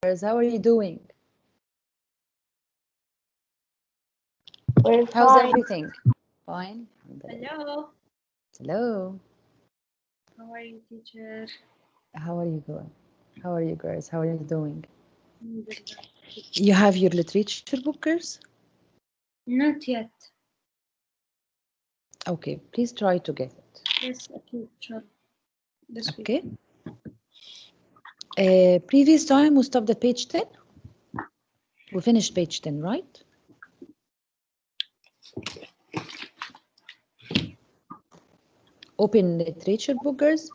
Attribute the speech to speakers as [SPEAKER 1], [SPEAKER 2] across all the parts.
[SPEAKER 1] How are you doing?
[SPEAKER 2] We're
[SPEAKER 1] How's
[SPEAKER 2] fine.
[SPEAKER 1] everything? Fine.
[SPEAKER 2] Hello.
[SPEAKER 1] Hello.
[SPEAKER 2] How are you, teacher?
[SPEAKER 1] How are you going? How are you, girls? How are you doing?
[SPEAKER 2] Alhamdulillah.
[SPEAKER 1] You have your literature book, girls?
[SPEAKER 2] Not yet.
[SPEAKER 1] Okay, please try to get it.
[SPEAKER 2] Yes, okay, sure. This week.
[SPEAKER 1] Okay. Previous time we stopped at page 10. We finished page 10, right? Open literature book, girls.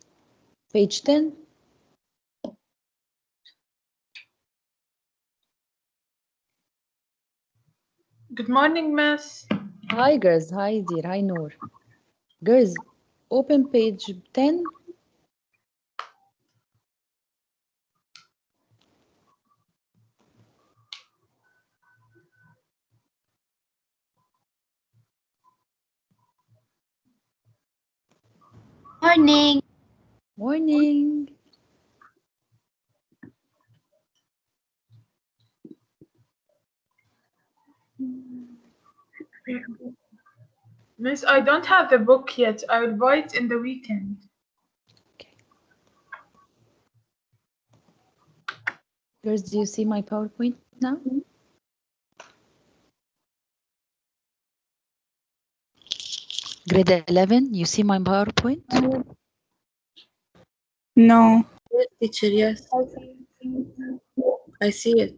[SPEAKER 1] Page 10.
[SPEAKER 2] Good morning, Miss.
[SPEAKER 1] Hi, girls. Hi, dear. Hi, Noor. Girls, open page 10.
[SPEAKER 3] Morning.
[SPEAKER 1] Morning.
[SPEAKER 2] Miss, I don't have the book yet. I will buy it in the weekend.
[SPEAKER 1] Okay. Girls, do you see my PowerPoint now? Grade 11, you see my PowerPoint?
[SPEAKER 3] No.
[SPEAKER 2] Yes, teacher, yes. I see it.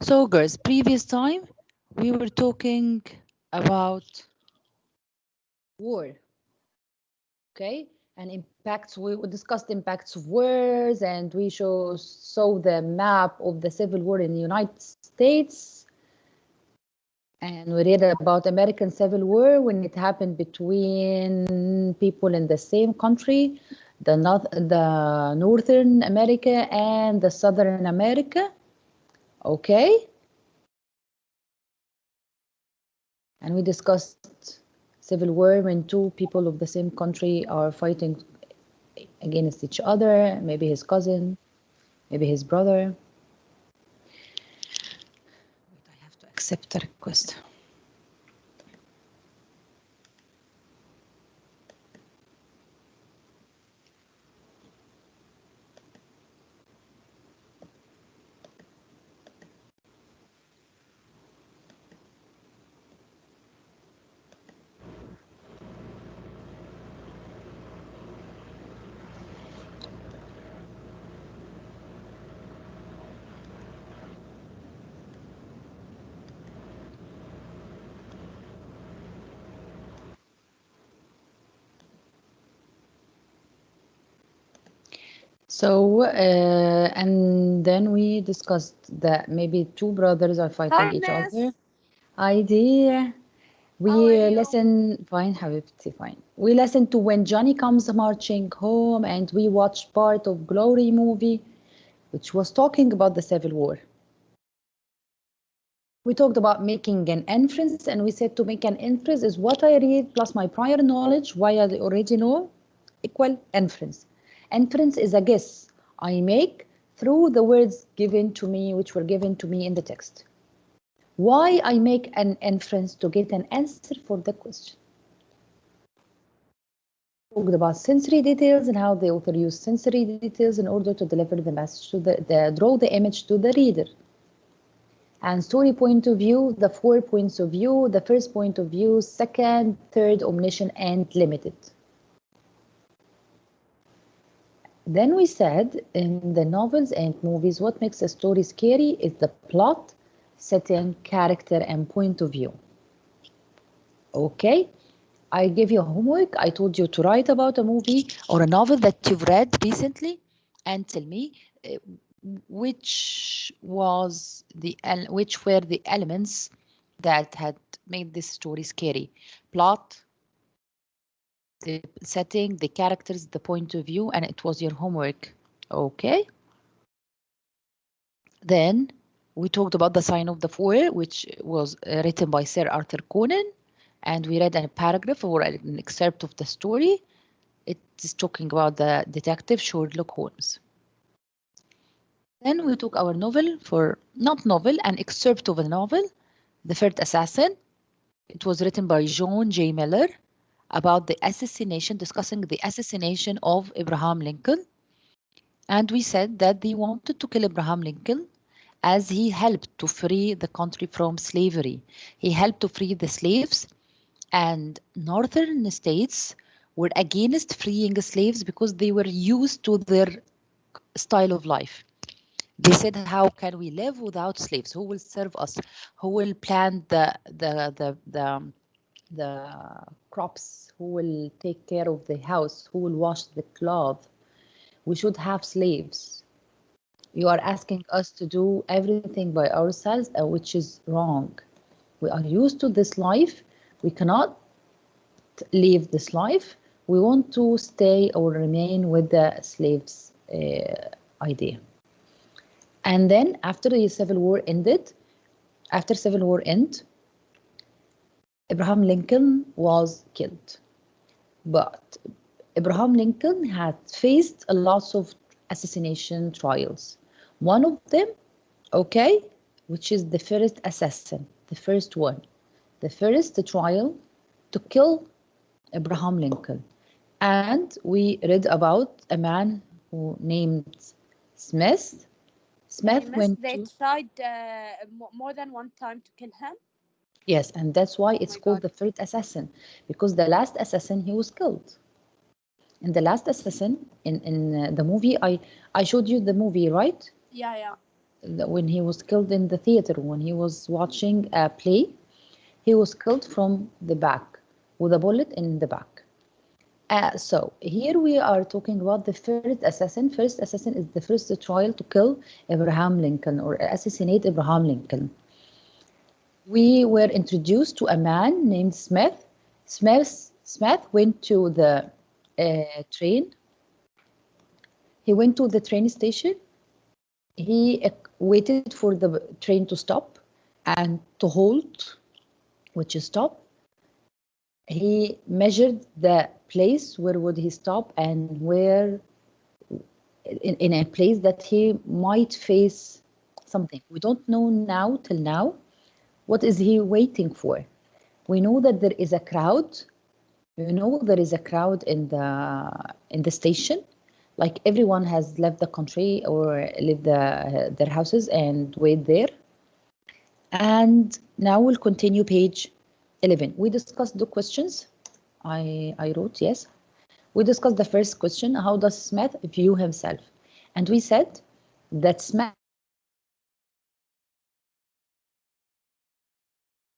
[SPEAKER 1] So, girls, previous time we were talking about war, okay, and impacts. We discussed impacts of wars, and we saw the map of the Civil War in the United States, and we read about American Civil War when it happened between people in the same country, the Northern America and the Southern America, okay. And we discussed civil war when two people of the same country are fighting against each other, maybe his cousin, maybe his brother. But I have to accept the request. So, and then we discussed that maybe two brothers are fighting each other. Hi, dear. We listen, fine, Habibti, fine. We listen to When Johnny Comes Marching Home, and we watched part of Glory movie, which was talking about the Civil War. We talked about making an inference, and we said to make an inference is what I read plus my prior knowledge, why I already know, equal inference. Inference is a guess I make through the words given to me, which were given to me in the text. Why I make an inference to get an answer for the question. Talked about sensory details and how the author used sensory details in order to deliver the message to draw the image to the reader. And story point of view, the 4 points of view, the first point of view, second, third, omniscient, and limited. Then we said in the novels and movies, what makes a story scary is the plot, setting, character, and point of view. Okay, I gave you homework. I told you to write about a movie or a novel that you've read recently and tell me which were the elements that had made this story scary. Plot, the setting, the characters, the point of view, and it was your homework. Okay. Then we talked about The Sign of the Four, which was written by Sir Arthur Conan, and we read a paragraph or an excerpt of the story. It is talking about the detective Sherlock Holmes. Then we took our novel not novel, an excerpt of a novel, The Third Assassin. It was written by John J. Miller about the assassination, discussing the assassination of Abraham Lincoln. And we said that they wanted to kill Abraham Lincoln as he helped to free the country from slavery. He helped to free the slaves, and northern states were against freeing slaves because they were used to their style of life. They said, how can we live without slaves? Who will serve us? Who will plant the crops? Who will take care of the house? Who will wash the cloth? We should have slaves. You are asking us to do everything by ourselves, which is wrong. We are used to this life. We cannot leave this life. We want to stay or remain with the slaves idea. And then after the Civil War ended, after Civil War end, Abraham Lincoln was killed. But Abraham Lincoln had faced a lot of assassination trials. One of them, okay, which is the first assassin, the first one, the first trial to kill Abraham Lincoln. And we read about a man who named Smith. Smith went
[SPEAKER 3] they
[SPEAKER 1] to...
[SPEAKER 3] tried more than one time to kill him?
[SPEAKER 1] Yes, and that's why it's called the third assassin, because the last assassin, he was killed. And the last assassin in the movie, I showed you the movie, right?
[SPEAKER 3] Yeah.
[SPEAKER 1] When he was killed in the theater, when he was watching a play, he was killed from the back with a bullet in the back. So here we are talking about the first assassin. First assassin is the first trial to kill Abraham Lincoln or assassinate Abraham Lincoln. We were introduced to a man named Smith. Smith went to the train. He went to the train station. He waited for the train to stop and to halt, which is stop. He measured the place where would he stop and where in a place that he might face something. We don't know now, till now, what is he waiting for. We know that there is a crowd. You know, there is a crowd in the station. Like everyone has left the country or left their houses and wait there. And now we'll continue page 11. We discussed the questions. I wrote, yes. We discussed the first question, how does Smith view himself? And we said that Smith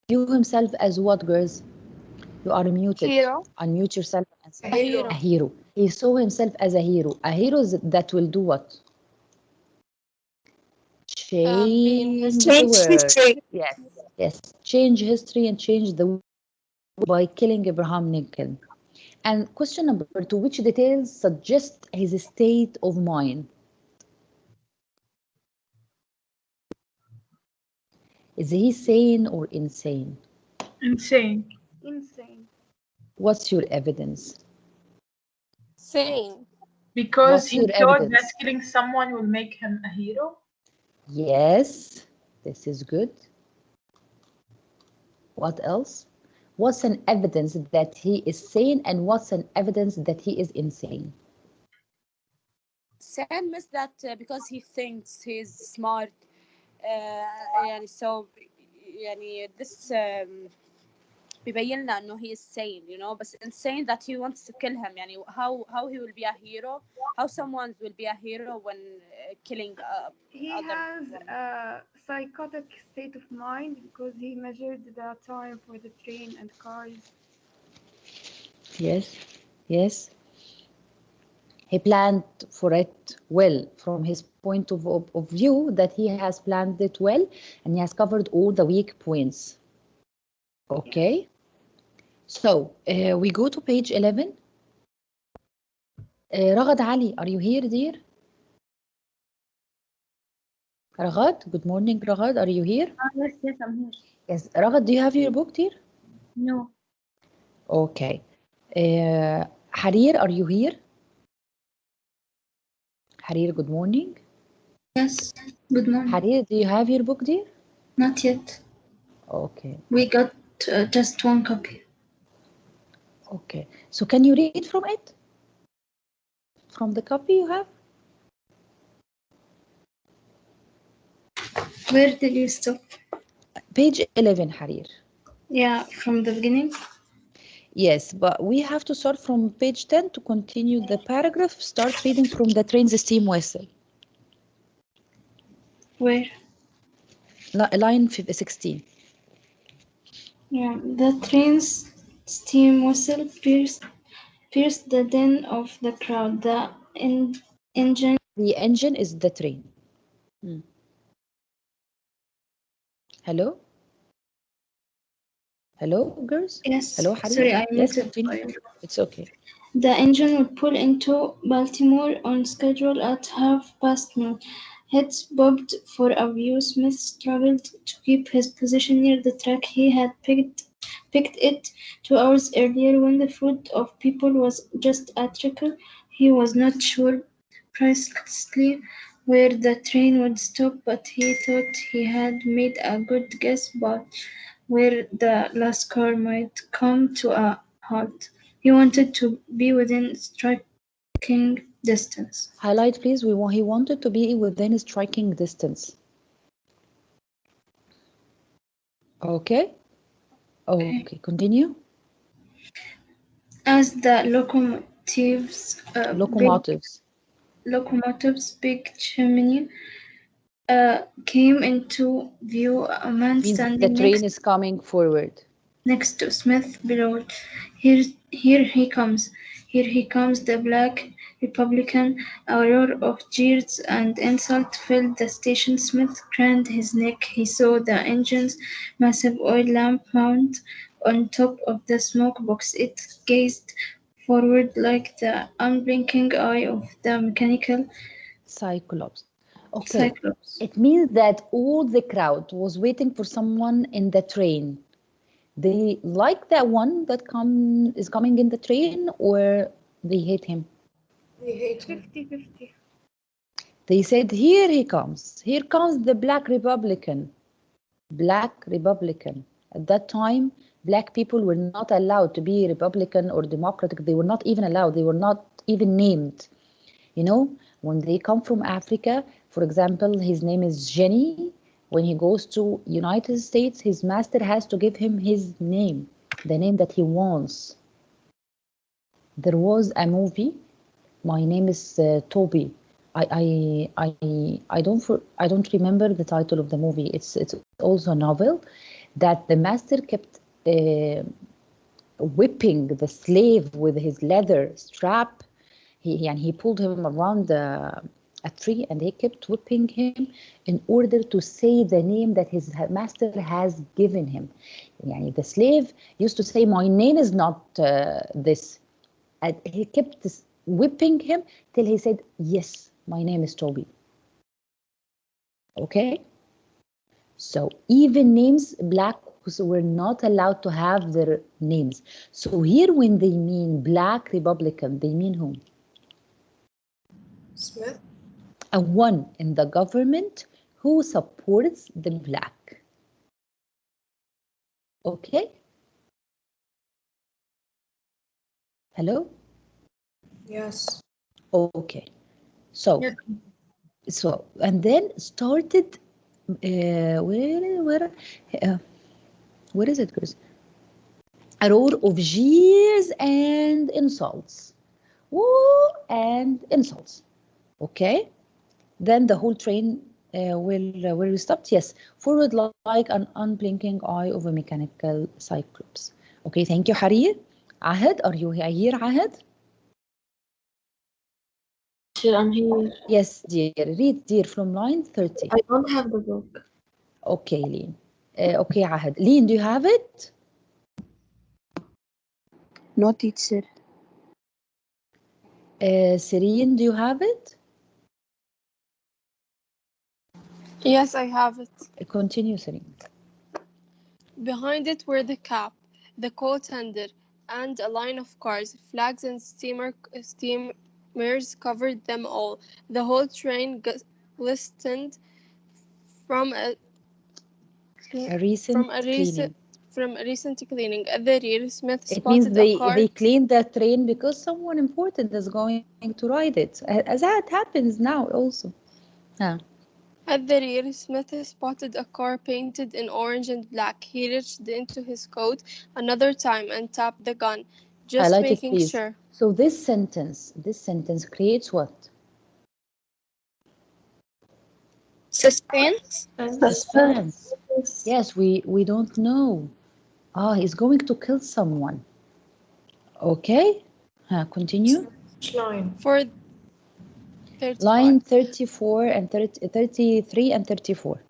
[SPEAKER 1] view himself as what, girls? You are muted.
[SPEAKER 3] Hero.
[SPEAKER 1] Unmute yourself.
[SPEAKER 3] A hero.
[SPEAKER 1] A hero. He saw himself as a hero. A hero that will do what? Change history. Yes. Change history and change the world by killing Abraham Lincoln. And question number 2, which details suggest his state of mind? Is he sane or insane?
[SPEAKER 2] Insane.
[SPEAKER 1] What's your evidence?
[SPEAKER 3] Sane.
[SPEAKER 2] Because
[SPEAKER 1] What's
[SPEAKER 2] he
[SPEAKER 1] your
[SPEAKER 2] thought
[SPEAKER 1] evidence?
[SPEAKER 2] that killing someone will make him a hero.
[SPEAKER 1] Yes, this is good. What else? What's an evidence that he is sane and what's an evidence that he is insane?
[SPEAKER 3] Sane means that because he thinks he's smart. So this بيبين لنا انه he is sane, you know, but insane that he wants to kill him. يعني how he will be a hero, how someone will be a hero when killing
[SPEAKER 4] he
[SPEAKER 3] other
[SPEAKER 4] has
[SPEAKER 3] women.
[SPEAKER 4] a psychotic state of mind because he measured the time for the train and cars.
[SPEAKER 1] Yes. He planned for it well from his point of view, that he has planned it well and he has covered all the weak points. Okay. So we go to page 11. Ragad Ali, are you here, dear? Ragad, good morning, Ragad. Are you here?
[SPEAKER 5] Yes, I'm here.
[SPEAKER 1] Yes. Ragad, do you have your book, dear?
[SPEAKER 5] No.
[SPEAKER 1] Okay. Harir, are you here? Harir, good morning.
[SPEAKER 5] Yes, good morning.
[SPEAKER 1] Harir, do you have your book, dear?
[SPEAKER 5] Not yet.
[SPEAKER 1] Okay.
[SPEAKER 5] We got just one copy.
[SPEAKER 1] Okay. So can you read from it? From the copy you have?
[SPEAKER 5] Where did you stop?
[SPEAKER 1] Page 11, Harir.
[SPEAKER 5] Yeah, from the beginning.
[SPEAKER 1] Yes, but we have to start from page 10 to continue the paragraph. Start reading from the train's steam whistle.
[SPEAKER 5] Where?
[SPEAKER 1] Line 16.
[SPEAKER 5] Yeah, the train's steam whistle pierced the din of the crowd. The engine.
[SPEAKER 1] The engine is the train. Hello? Hello, girls?
[SPEAKER 5] Yes.
[SPEAKER 1] Hello, Harir?
[SPEAKER 5] Sorry, I
[SPEAKER 1] Yes,
[SPEAKER 5] muted.
[SPEAKER 1] continue. It's okay.
[SPEAKER 5] The engine would pull into Baltimore on schedule at noon. Heads bobbed for a view. Smith struggled to keep his position near the track. He had picked it 2 hours earlier when the flood of people was just a trickle. He was not sure precisely where the train would stop, but he thought he had made a good guess about where the last car might come to a halt. He wanted to be within striking distance.
[SPEAKER 1] Highlight, please. He wanted to be within striking distance. Okay. Okay, continue.
[SPEAKER 5] As the locomotive's big chimney came into view, a man
[SPEAKER 1] Means
[SPEAKER 5] standing
[SPEAKER 1] the train is coming forward.
[SPEAKER 5] next to Smith bellowed, Here he comes! Here he comes, the black Republican! A roar of jeers and insult filled the station. Smith craned his neck. He saw the engine's massive oil lamp mount on top of the smoke box. It gazed forward like the unblinking eye of the mechanical
[SPEAKER 1] Cyclops. Okay.
[SPEAKER 5] Cyclops.
[SPEAKER 1] It means that all the crowd was waiting for someone in the train. They like that one that is coming in the train, or they hate him?
[SPEAKER 2] They hate him.
[SPEAKER 4] 50-50.
[SPEAKER 1] They said, here he comes. Here comes the Black Republican. Black Republican. At that time, Black people were not allowed to be Republican or Democratic. They were not even allowed. They were not even named. You know, when they come from Africa, for example, his name is Jenny. When he goes to United States, his master has to give him his name, the name that he wants. There was a movie. My name is Toby. I don't remember the title of the movie. It's also a novel that the master kept whipping the slave with his leather strap. He pulled him around a tree, and he kept whipping him in order to say the name that his master has given him. The slave used to say, my name is not this. And he kept whipping him till he said, yes, my name is Toby. Okay? So even names, Black were not allowed to have their names. So here when they mean Black Republican, they mean whom?
[SPEAKER 2] Smith.
[SPEAKER 1] A one in the government who supports the Black. Okay? Hello?
[SPEAKER 2] Yes.
[SPEAKER 1] Okay. So, and then started, where is it, Chris? A roar of jeers and insults. Woo and insults. Okay? Then the whole train will stop. Yes, forward like an unblinking eye of a mechanical cyclops. Okay, thank you, Harir. Ahad, are you here, Ahad?
[SPEAKER 5] I'm here.
[SPEAKER 1] Yes, dear. Read, dear, from line 30.
[SPEAKER 5] I don't have the book.
[SPEAKER 1] Okay, Leen. Okay, Ahad. Leen, do you have it?
[SPEAKER 3] No, teacher.
[SPEAKER 1] Serene, do you have it?
[SPEAKER 6] Yes, I have it.
[SPEAKER 1] Continue, Serene.
[SPEAKER 6] Behind it were the cap, the coat hanger, and a line of cars, flags and steamers covered them all. The whole train glistened from a
[SPEAKER 1] A recent
[SPEAKER 6] from a
[SPEAKER 1] cleaning.
[SPEAKER 6] recent cleaning. At the rear, Smith
[SPEAKER 1] It means
[SPEAKER 6] spotted a car.
[SPEAKER 1] they cleaned the train because someone important is going to ride it, as that happens now also. Huh.
[SPEAKER 6] At the rear, Smith spotted a car painted in orange and black. He reached into his coat another time and tapped the gun, just
[SPEAKER 1] Highlight it,
[SPEAKER 6] making
[SPEAKER 1] please.
[SPEAKER 6] sure.
[SPEAKER 1] So this sentence creates what?
[SPEAKER 6] Suspense?
[SPEAKER 1] Suspense. Yes, we don't know. Ah, he's going to kill someone. Okay. Continue.
[SPEAKER 7] Line.
[SPEAKER 6] For 35.
[SPEAKER 1] Line 34 and 33 and 34.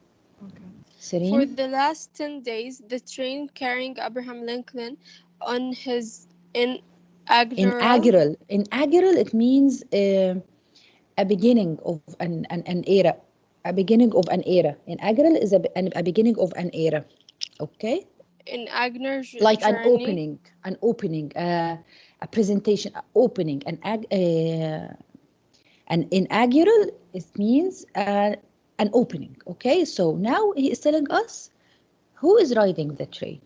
[SPEAKER 7] Okay.
[SPEAKER 1] Serene?
[SPEAKER 6] For the last 10 days, the train carrying Abraham Lincoln on his inaugural.
[SPEAKER 1] Inaugural, it means a beginning of an era. A beginning of an era. Inaugural is a beginning of an era. Okay?
[SPEAKER 6] Inaugural
[SPEAKER 1] Like
[SPEAKER 6] journey.
[SPEAKER 1] an opening, a presentation, opening. An inaugural, it means an opening. Okay? So now he is telling us who is riding the train.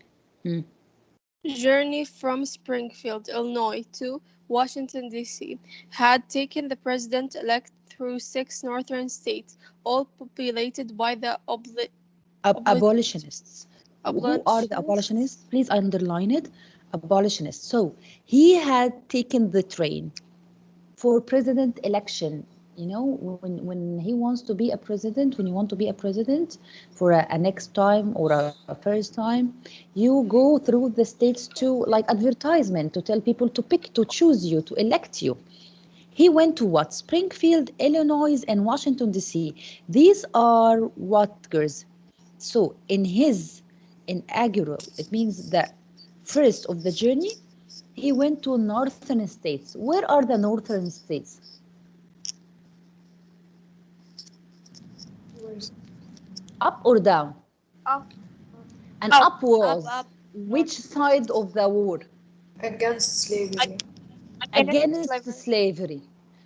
[SPEAKER 6] Journey from Springfield, Illinois to Washington, D.C. had taken the president-elect through 6 northern states, all populated by the
[SPEAKER 1] Abolitionists. Who are the abolitionists? Please underline it. Abolitionists. So he had taken the train for president election. You know, when he wants to be a president, when you want to be a president for a next time or a first time, you go through the states to like advertisement to tell people to pick, to choose you, to elect you. He went to what? Springfield, Illinois, and Washington, D.C. These are what, girls? So in his inaugural, it means the first of the journey, he went to northern states. Where are the northern states? Up or down?
[SPEAKER 4] Up.
[SPEAKER 1] And up was
[SPEAKER 3] up.
[SPEAKER 1] which side of the war?
[SPEAKER 7] Against slavery.
[SPEAKER 1] Against slavery.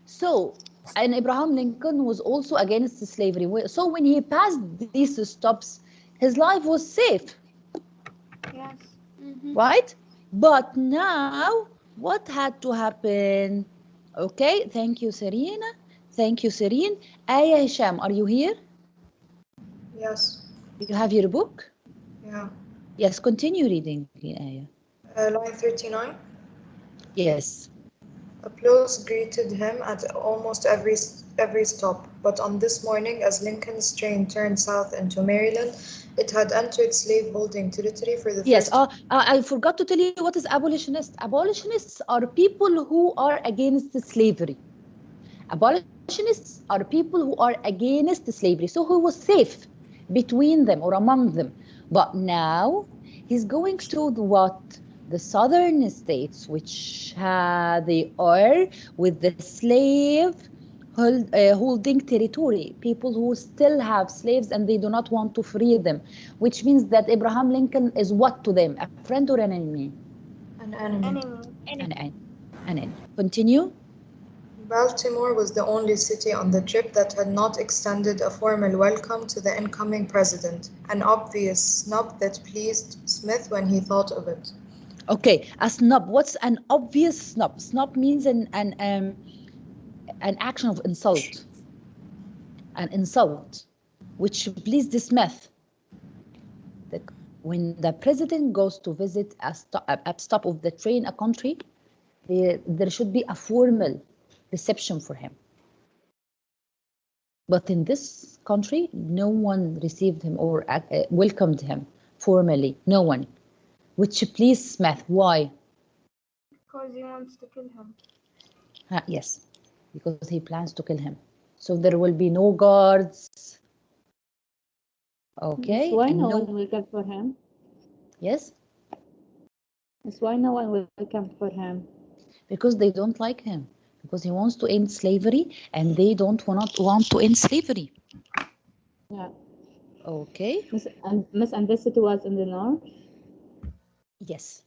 [SPEAKER 1] So, and Abraham Lincoln was also against slavery. So when he passed these stops, his life was safe,
[SPEAKER 4] Yes.
[SPEAKER 1] right? But now, what had to happen? Okay, thank you, Serena. Thank you, Serene. Aya Hisham, are you here?
[SPEAKER 7] Yes.
[SPEAKER 1] You have your book?
[SPEAKER 7] Yeah.
[SPEAKER 1] Yes, continue reading, Aya.
[SPEAKER 7] Line 39.
[SPEAKER 1] Yes.
[SPEAKER 7] Applause greeted him at almost every stop, but on this morning, as Lincoln's train turned south into Maryland, it had entered slaveholding territory for the
[SPEAKER 1] Yes,
[SPEAKER 7] first.
[SPEAKER 1] I forgot to tell you what is abolitionist. Abolitionists are people who are against slavery. Abolitionists are people who are against slavery. So he was safe between them or among them. But now he's going to what? The southern states, which they are with the slave holding territory, people who still have slaves and they do not want to free them, which means that Abraham Lincoln is what to them? A friend or an enemy?
[SPEAKER 7] An enemy.
[SPEAKER 4] Enemy.
[SPEAKER 1] An enemy. Continue.
[SPEAKER 7] Baltimore was the only city on the trip that had not extended a formal welcome to the incoming president, an obvious snub that pleased Smith when he thought of it.
[SPEAKER 1] Okay, a snub. What's an obvious snub? Snub means an action of insult. An insult, which pleased Smith. When the president goes to visit a stop of the train, a country, there should be a formal reception for him. But in this country, no one received him or welcomed him formally. No one. Which pleased Smith. Why?
[SPEAKER 4] Because he wants to kill him.
[SPEAKER 1] Yes, because he plans to kill him. So there will be no guards. Okay.
[SPEAKER 8] That's why no one will come for him.
[SPEAKER 1] Yes.
[SPEAKER 8] That's why no one will come for him.
[SPEAKER 1] Because they don't like him. Because he wants to end slavery and they don't want to end slavery.
[SPEAKER 8] Yeah.
[SPEAKER 1] Okay.
[SPEAKER 8] And this city was in the north?
[SPEAKER 1] Yes.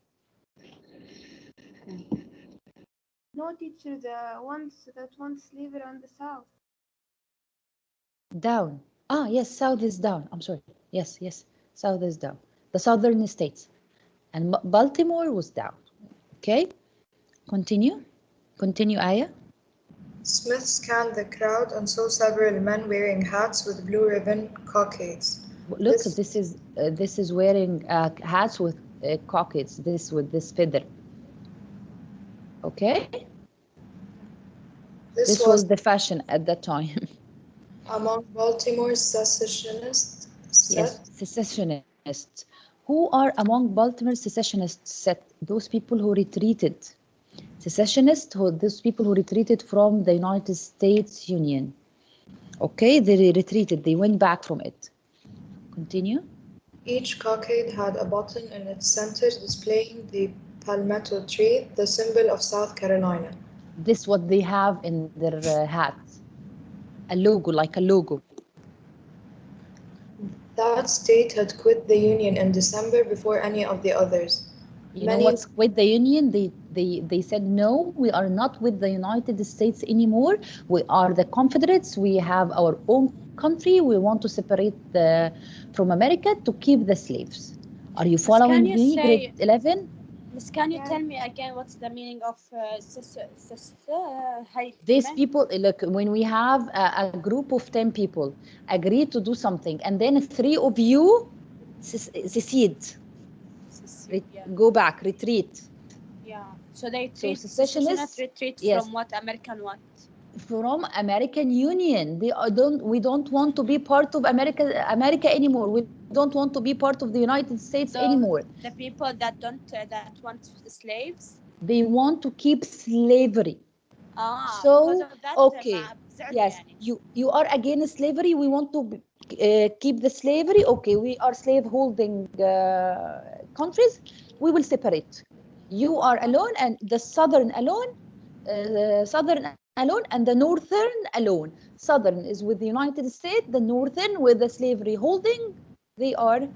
[SPEAKER 4] No, teacher, the ones that want slavery on the south.
[SPEAKER 1] Down. Ah, yes, south is down. I'm sorry. Yes, yes, south is down. The southern states. And Baltimore was down. Okay, continue. Continue, Aya.
[SPEAKER 7] Smith scanned the crowd and saw several men wearing hats with blue ribbon cockades.
[SPEAKER 1] Look, this is wearing hats with cockades. This with this feather. Okay. This was the fashion at that time.
[SPEAKER 7] Among Baltimore's secessionists.
[SPEAKER 1] Yes, secessionists. Who are among Baltimore secessionists set? Those people who retreated. Secessionists, those people who retreated from the United States Union. Okay, they retreated, they went back from it. Continue.
[SPEAKER 7] Each cockade had a button in its center displaying the palmetto tree, the symbol of South Carolina.
[SPEAKER 1] This is what they have in their hats. A logo, like a logo.
[SPEAKER 7] That state had quit the Union in December before any of the others.
[SPEAKER 1] You know what's with the Union? They said, no, we are not with the United States anymore. We are the Confederates. We have our own country. We want to separate from America to keep the slaves. Are you following me, grade 11?
[SPEAKER 3] Miss, can you tell me again what's the meaning of
[SPEAKER 1] These people, look, when we have a group of 10 people agree to do something, and then 3 of you secede. Go back, retreat.
[SPEAKER 3] Yeah. So they
[SPEAKER 1] secessionists
[SPEAKER 3] retreat from what? American what?
[SPEAKER 1] From American Union. We don't want to be part of America anymore. We don't want to be part of the United States anymore.
[SPEAKER 3] The people that want the slaves.
[SPEAKER 1] They want to keep slavery.
[SPEAKER 3] So that,
[SPEAKER 1] okay. Yes, you are against slavery. We want to keep the slavery. Okay, we are slave-holding countries. We will separate. You are alone, and the southern alone, and the northern alone. Southern is with the United States. The northern with the slavery holding. They are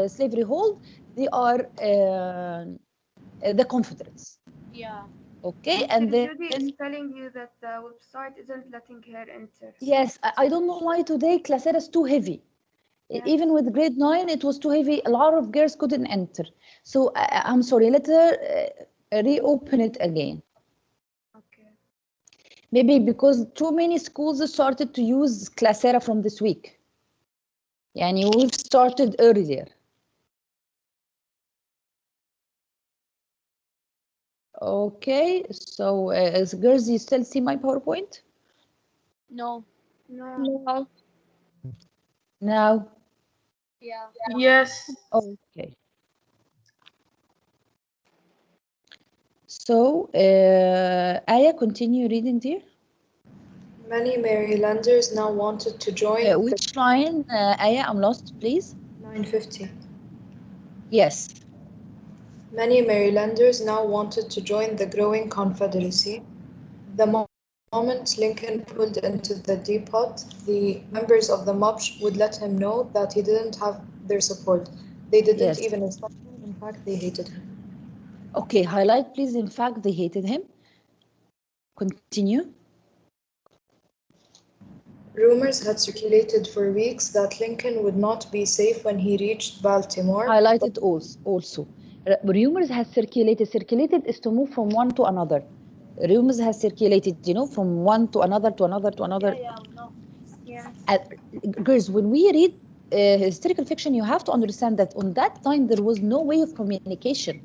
[SPEAKER 1] slavery hold. They are the Confederates.
[SPEAKER 3] Yeah.
[SPEAKER 1] Okay,
[SPEAKER 4] and then Judy is telling you that the website isn't letting her enter.
[SPEAKER 1] Yes, I don't know why today Classera is too heavy. Yeah. Even with grade 9, it was too heavy. A lot of girls couldn't enter. So I'm sorry, let her reopen it again.
[SPEAKER 4] Okay.
[SPEAKER 1] Maybe because too many schools started to use Classera from this week. Yani we've started earlier. Okay, so as girls, you still see my PowerPoint?
[SPEAKER 3] No.
[SPEAKER 6] No.
[SPEAKER 1] Now?
[SPEAKER 3] Yeah.
[SPEAKER 2] Yes.
[SPEAKER 1] Okay. So, Aya, continue reading, dear.
[SPEAKER 7] Many Marylanders now wanted to join.
[SPEAKER 1] Which line, Aya? I'm lost, please.
[SPEAKER 7] 950.
[SPEAKER 1] Yes.
[SPEAKER 7] Many Marylanders now wanted to join the growing Confederacy. The moment Lincoln pulled into the depot, the members of the mob would let him know that he didn't have their support. They didn't even respect him. In fact, they hated him.
[SPEAKER 1] Okay, highlight, please. In fact, they hated him. Continue.
[SPEAKER 7] Rumors had circulated for weeks that Lincoln would not be safe when he reached Baltimore.
[SPEAKER 1] Highlighted also. Rumors has circulated. Circulated is to move from one to another. Rumors has circulated, from one to another to another to another.
[SPEAKER 3] Yeah.
[SPEAKER 1] Girls, when we read historical fiction, you have to understand that on that time there was no way of communication.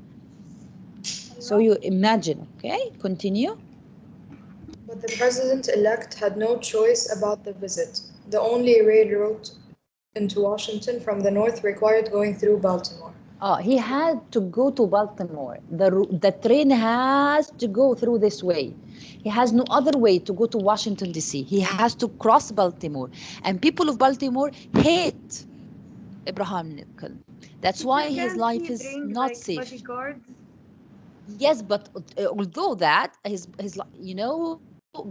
[SPEAKER 1] So you imagine, okay? Continue.
[SPEAKER 7] But the president-elect had no choice about the visit. The only railroad into Washington from the north required going through Baltimore.
[SPEAKER 1] He had to go to Baltimore. The train has to go through this way. He has no other way to go to Washington, D.C. He has to cross Baltimore. And people of Baltimore hate Abraham Lincoln. That's why his life is not safe.
[SPEAKER 4] Bodyguards?
[SPEAKER 1] Yes, but although that,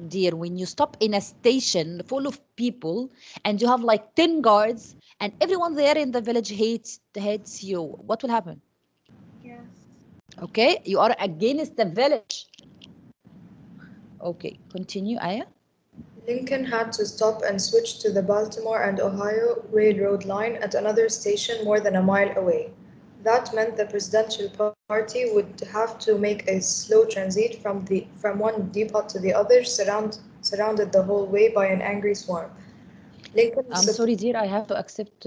[SPEAKER 1] dear, when you stop in a station full of people and you have like 10 guards and everyone there in the village hates you, what will happen?
[SPEAKER 4] Yes.
[SPEAKER 1] Okay, you are against the village. Okay, continue, Aya.
[SPEAKER 7] Lincoln had to stop and switch to the Baltimore and Ohio Railroad line at another station more than a mile away. That meant the presidential party would have to make a slow transit from one depot to the other, surrounded the whole way by an angry swarm. Lincoln
[SPEAKER 1] I'm sorry, dear, I have to accept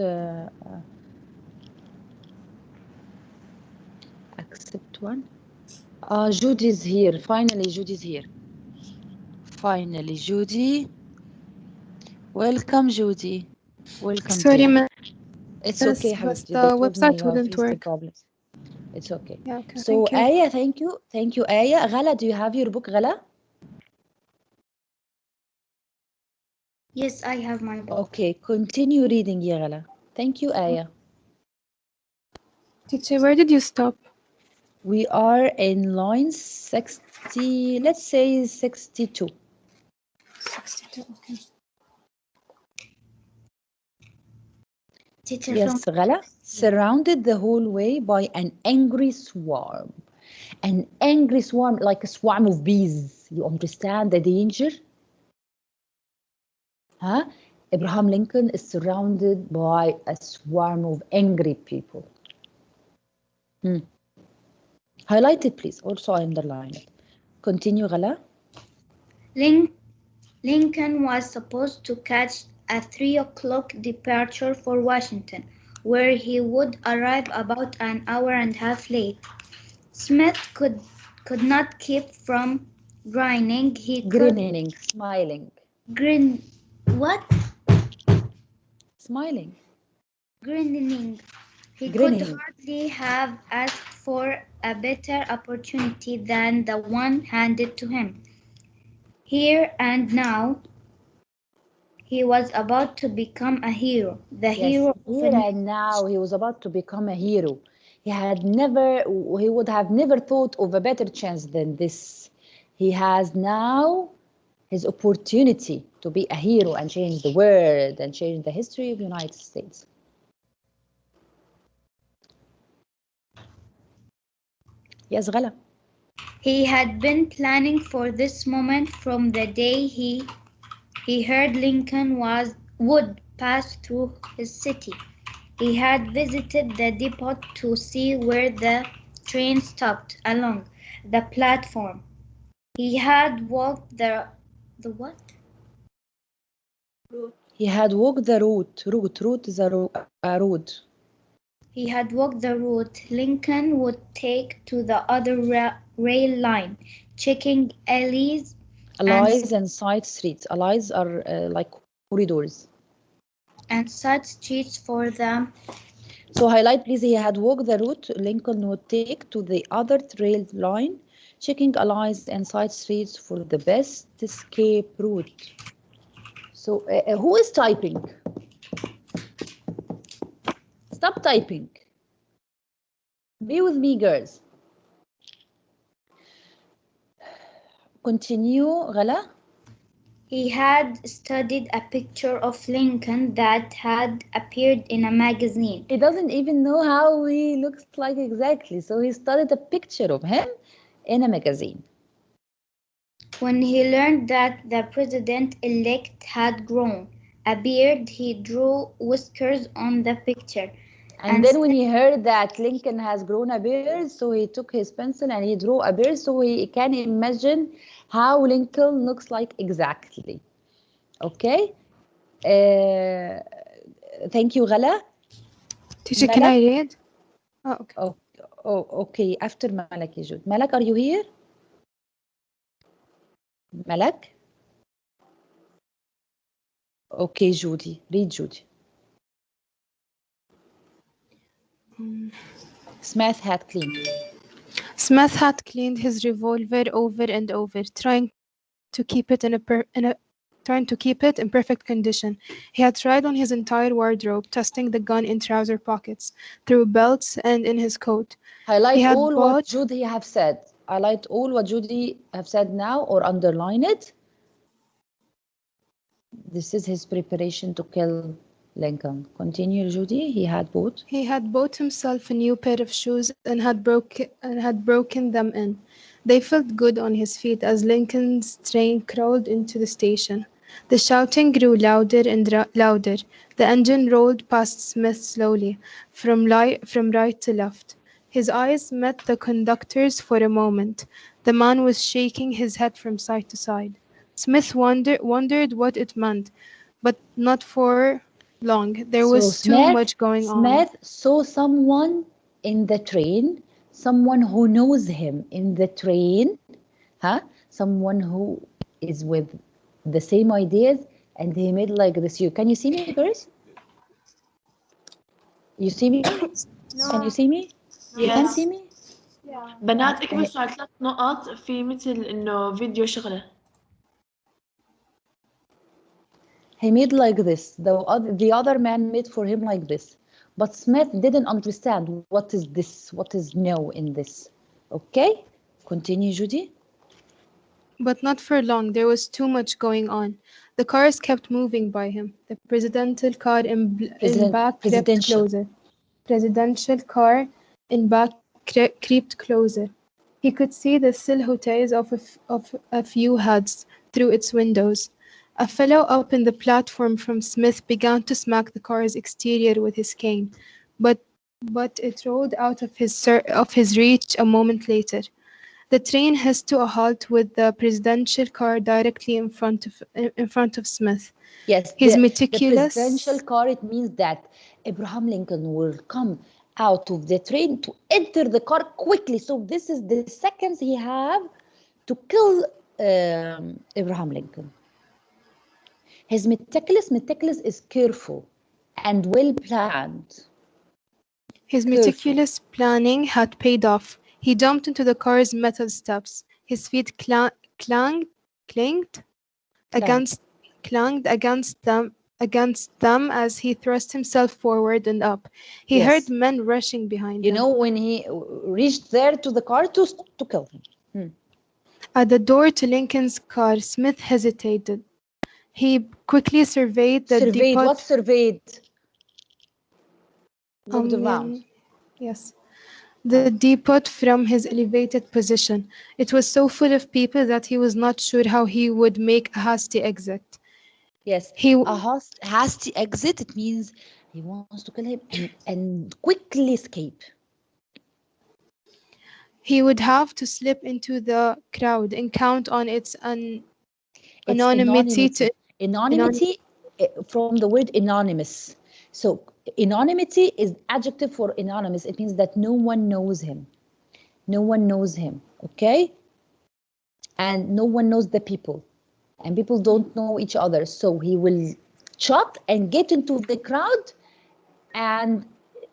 [SPEAKER 1] one. Judy's here. Finally, Judy's here. Finally, Judy. Welcome, Judy. Welcome.
[SPEAKER 6] Sorry,
[SPEAKER 1] dear.
[SPEAKER 6] ma'am.
[SPEAKER 1] It's
[SPEAKER 6] Yes,
[SPEAKER 1] okay,
[SPEAKER 6] but
[SPEAKER 1] Habibti.
[SPEAKER 6] the
[SPEAKER 1] They told me
[SPEAKER 6] website
[SPEAKER 1] you are
[SPEAKER 6] wouldn't
[SPEAKER 1] facing
[SPEAKER 6] work.
[SPEAKER 1] problems. It's okay.
[SPEAKER 6] Yeah, okay,
[SPEAKER 1] So,
[SPEAKER 6] thank you.
[SPEAKER 1] Aya, thank you. Thank you, Aya. Ghala, do you have your book, Ghala?
[SPEAKER 5] Yes, I have my book.
[SPEAKER 1] Okay, continue reading, ya Ghala. Thank you, Aya.
[SPEAKER 6] Teacher, where did you stop?
[SPEAKER 1] We are in line 60, let's say 62.
[SPEAKER 6] 62, okay.
[SPEAKER 5] Teacher,
[SPEAKER 1] Yes, Ghala. Surrounded the whole way by an angry swarm. An angry swarm, like a swarm of bees. You understand the danger? Huh? Abraham Lincoln is surrounded by a swarm of angry people. Highlight it, please. Also underline it. Continue, Ghala.
[SPEAKER 5] Lincoln was supposed to catch a 3 o'clock departure for Washington, where he would arrive about an hour and a half late. Smith could not keep from grinning.
[SPEAKER 1] Grinning, smiling.
[SPEAKER 5] What?
[SPEAKER 1] Smiling.
[SPEAKER 5] Grinning. He
[SPEAKER 1] Grinning.
[SPEAKER 5] could hardly have asked for a better opportunity than the one handed to him. Here and now, he was about to become a hero. The hero of
[SPEAKER 1] Here and now, he was about to become a hero. He would have never thought of a better chance than this. He has now his opportunity to be a hero and change the world and change the history of the United States. Yes, Ghala.
[SPEAKER 5] He had been planning for this moment from the day he heard Lincoln would pass through his city. He had visited the depot to see where the train stopped along the platform. He had walked the what?
[SPEAKER 1] He had walked the route. Route is a road.
[SPEAKER 5] He had walked the route Lincoln would take to the other rail line, checking alleys
[SPEAKER 1] and side streets. Alleys are like corridors.
[SPEAKER 5] And side streets for them.
[SPEAKER 1] So highlight, please. He had walked the route Lincoln would take to the other rail line, checking alleys and side streets for the best escape route. So who is typing? Stop typing. Be with me, girls. Continue, Ghala.
[SPEAKER 5] He had studied a picture of Lincoln that had appeared in a magazine.
[SPEAKER 1] He doesn't even know how he looks like exactly, so he studied a picture of him in a magazine.
[SPEAKER 5] When he learned that the president-elect had grown a beard, he drew whiskers on the picture.
[SPEAKER 1] And then when he heard that Lincoln has grown a beard, so he took his pencil and he drew a beard so he can imagine how Lincoln looks like exactly. Okay? Thank you, Ghala.
[SPEAKER 6] Teacher, can I read? Oh, okay.
[SPEAKER 1] Okay. After Malak, Jude. Malak, are you here? Malak? Okay, Judy. Read, Judy. Smith had cleaned
[SPEAKER 6] his revolver over and over, trying to keep it in perfect condition. He had tried on his entire wardrobe, testing the gun in trouser pockets, through belts, and in his coat.
[SPEAKER 1] Highlight all what Judy have said. Highlight all what Judy have said now or underline it. This is his preparation to kill Lincoln. Continue, Judy. He had bought.
[SPEAKER 6] He had bought himself a new pair of shoes and had broken them in. They felt good on his feet as Lincoln's train crawled into the station. The shouting grew louder and louder. The engine rolled past Smith slowly, from right to left. His eyes met the conductor's for a moment. The man was shaking his head from side to side. Smith wondered what it meant, but not for long. There was too much going on.
[SPEAKER 1] Smith saw someone in the train, someone who knows him in the train, someone who is with the same ideas, and he made like this. Can you see me, girls? You see me?
[SPEAKER 4] No.
[SPEAKER 1] Can you see me? You can see me?
[SPEAKER 4] Yeah.
[SPEAKER 9] بنات اكبسوا على 3 نقط في مثل انه فيديو شغله.
[SPEAKER 1] He made like this. The other man made for him like this. But Smith didn't understand what is this, what is no in this. Okay? Continue, Judy.
[SPEAKER 6] But not for long. There was too much going on. The cars kept moving by him. The presidential car in back crept closer. Presidential car in back crept closer. He could see the silhouettes of a few heads through its windows. A fellow up in the platform from Smith began to smack the car's exterior with his cane, but it rolled out of his reach a moment later. The train hissed to a halt with the presidential car directly in front of Smith.
[SPEAKER 1] Yes,
[SPEAKER 6] his
[SPEAKER 1] the
[SPEAKER 6] meticulous
[SPEAKER 1] presidential car, it means that Abraham Lincoln will come out of the train to enter the car quickly. So this is the seconds he have to kill Abraham Lincoln. His meticulous is careful and well planned.
[SPEAKER 6] His meticulous planning had paid off. He jumped into the car's metal steps. His feet clanged against them as he thrust himself forward and up. He heard men rushing behind him.
[SPEAKER 1] You know, when he reached there to the car to kill him.
[SPEAKER 6] At the door to Lincoln's car, Smith hesitated. He quickly surveyed the depot.
[SPEAKER 1] What surveyed? Looked around.
[SPEAKER 6] Yes. The depot from his elevated position. It was so full of people that he was not sure how he would make a hasty exit.
[SPEAKER 1] Yes, a hasty exit, it means he wants to kill him and quickly escape.
[SPEAKER 6] He would have to slip into the crowd and count on its anonymity.
[SPEAKER 1] Anonymity from the word anonymous. So anonymity is adjective for anonymous. It means that no one knows him. No one knows him, okay? And no one knows the people. And people don't know each other. So he will shut and get into the crowd. And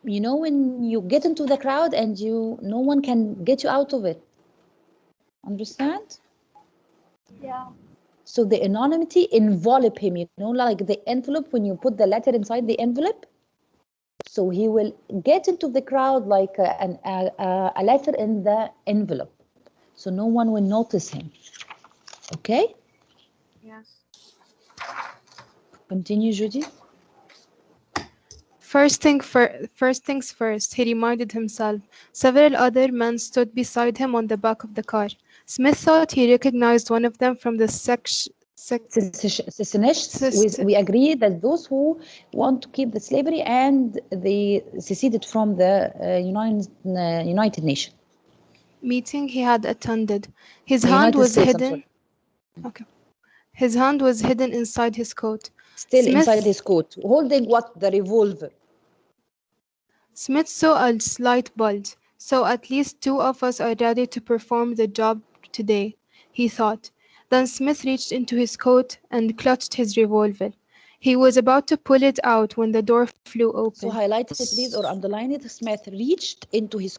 [SPEAKER 1] you know, when you get into the crowd and no one can get you out of it. Understand?
[SPEAKER 4] Yeah.
[SPEAKER 1] So the anonymity envelop him, you know, like the envelope when you put the letter inside the envelope. So he will get into the crowd like a letter in the envelope. So no one will notice him. Okay?
[SPEAKER 4] Yes.
[SPEAKER 1] Continue, Judy.
[SPEAKER 6] First things first, he reminded himself. Several other men stood beside him on the back of the car. Smith thought he recognized one of them from the
[SPEAKER 1] secessionists. We agree that those who want to keep the slavery and they seceded from the United Nations
[SPEAKER 6] meeting he had attended. His hand was hidden. Okay. His hand was hidden inside his coat.
[SPEAKER 1] Still inside his coat, holding what? The revolver.
[SPEAKER 6] Smith saw a slight bulge. So at least two of us are ready to perform the job today, he thought. Then Smith reached into his coat and clutched his revolver. He was about to pull it out when the door flew open.
[SPEAKER 1] So highlight it, please, or underline it. Smith reached into his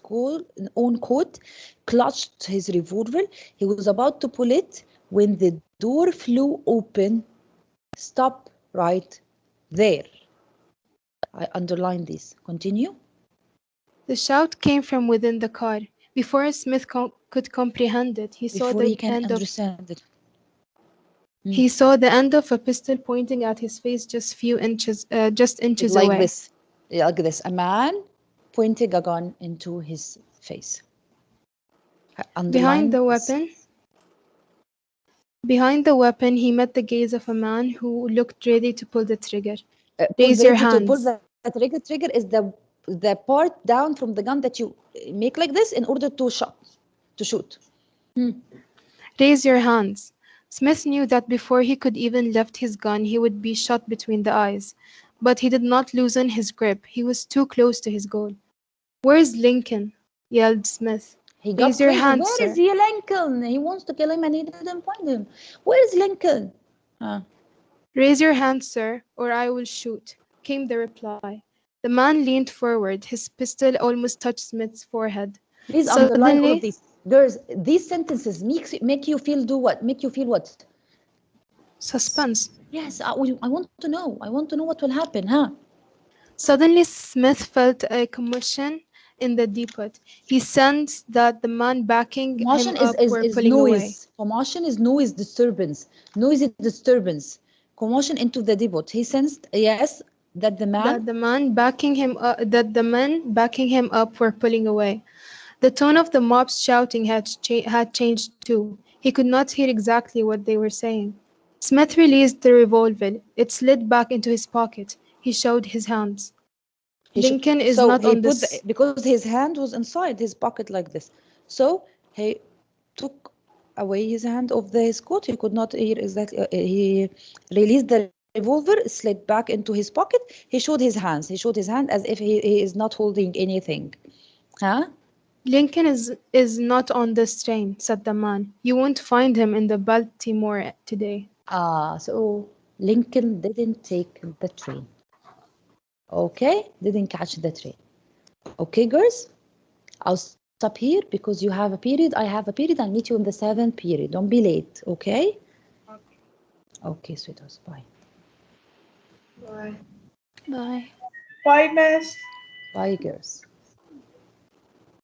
[SPEAKER 1] own coat, clutched his revolver. He was about to pull it when the door flew open. Stop right there. I underline this. Continue.
[SPEAKER 6] The shout came from within the car. Before Smith could comprehend it, he saw the end of... He saw the end of a pistol pointing at his face just inches
[SPEAKER 1] like
[SPEAKER 6] away.
[SPEAKER 1] this. Like this. A man pointing a gun into his face.
[SPEAKER 6] Behind
[SPEAKER 1] Underline
[SPEAKER 6] the weapon, he met the gaze of a man who looked ready to pull the trigger.
[SPEAKER 1] pull
[SPEAKER 6] Raise your
[SPEAKER 1] ready to pull
[SPEAKER 6] hands.
[SPEAKER 1] the trigger. Trigger is the part down from the gun that you make like this in order to shoot.
[SPEAKER 6] Raise your hands. Smith knew that before he could even lift his gun, he would be shot between the eyes. But he did not loosen his grip. He was too close to his goal. "Where's Lincoln?" yelled Smith.
[SPEAKER 1] He got
[SPEAKER 6] Raise your
[SPEAKER 1] crazy.
[SPEAKER 6] hands,
[SPEAKER 1] Where
[SPEAKER 6] sir.
[SPEAKER 1] is he, Lincoln? He wants to kill him and he didn't find him. Where is Lincoln?
[SPEAKER 6] "Raise your hands, sir, or I will shoot," came the reply. The man leaned forward. His pistol almost touched Smith's forehead.
[SPEAKER 1] Please underline all
[SPEAKER 6] Suddenly,
[SPEAKER 1] of these. Girls, these sentences make you feel what? Make you feel what?
[SPEAKER 6] suspense.
[SPEAKER 1] Yes, I want to know. I want to know what will happen, huh?
[SPEAKER 6] Suddenly, Smith felt a commotion in the depot. He sensed that the man backing
[SPEAKER 1] Commotion
[SPEAKER 6] him up were
[SPEAKER 1] is
[SPEAKER 6] pulling away.
[SPEAKER 1] noise. Commotion is noise disturbance. Noisy disturbance. Commotion into the depot. He sensed, yes, that the man.
[SPEAKER 6] That the men backing him up were pulling away. The tone of the mob's shouting had changed too. He could not hear exactly what they were saying. Smith released the revolver. It slid back into his pocket. He showed his hands. Lincoln is
[SPEAKER 1] so
[SPEAKER 6] not
[SPEAKER 1] he
[SPEAKER 6] on
[SPEAKER 1] put
[SPEAKER 6] this.
[SPEAKER 1] because his hand was inside his pocket like this. So he took away his hand of his coat. He could not hear exactly. He released the revolver, slid back into his pocket. He showed his hands. He showed his hand as if he is not holding anything. Huh?
[SPEAKER 6] Lincoln is not on this train, said the man. You won't find him in the Baltimore today.
[SPEAKER 1] So Lincoln didn't take the train. Okay, didn't catch the train. Okay, girls, I'll stop here because you have a period. I have a period. I'll meet you in the 7th period. Don't be late. Okay. Okay, sweethearts. Bye.
[SPEAKER 7] Bye.
[SPEAKER 6] Bye.
[SPEAKER 2] Bye, miss.
[SPEAKER 1] Bye, girls.